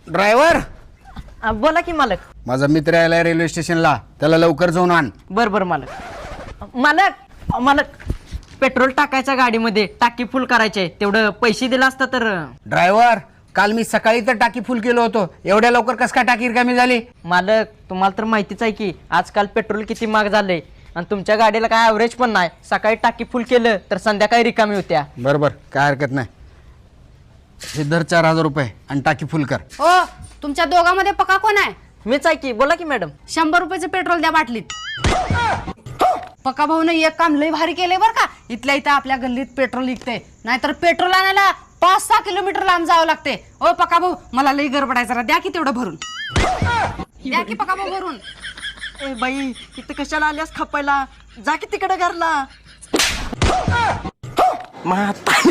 Driver बोला की मालक. माझा मित्र आलाय रेल्वे स्टेशनला, त्याला लवकर जाऊन आण. बर मालक. मालक पेट्रोल टाकायच्या गाडीमध्ये, टाकी फुल करायचे, तेवढं पैसे दिला असता तर. ड्रायव्हर काल मी सकाळी तर टाकी फुल केलो होतो, एवढ्या लवकर कस काय टाकी रिकामी झाली? मालक तुम्हाला तर माहितीच आहे की आजकाल पेट्रोल किती महाग झाले आणि तुमच्या गाडीला काय ॲव्हरेज पण नाही. सकाळी टाकी फुल केलं तर संध्याकाळी रिकामी होत्या. बरोबर, काय हरकत नाही. हे दर 4,000 रुपये आणि टाकी फुल कर. हो, तुमच्या दोघांमध्ये पक्का कोण आहे? मीच आहे की, बोला की मॅडम. 100 रुपयाचं पेट्रोल द्या बाटलीत. पक्का भाऊने एक काम लय भारी केलंय बरं का. इथल्या इथं आपल्या गल्लीत पेट्रोल विकते, नाहीतर पेट्रोल आणायला 5-6 किलोमीटर लांब जावं लागते. ओ पक्का भाऊ, मला लई गडबडाय जरा, द्या की तेवढं भरून. द्या की पक्का भाऊ भरून. ए बाई इथं कशाला आल्यास खपायला, जा की तिकडे घरला. म्हातारी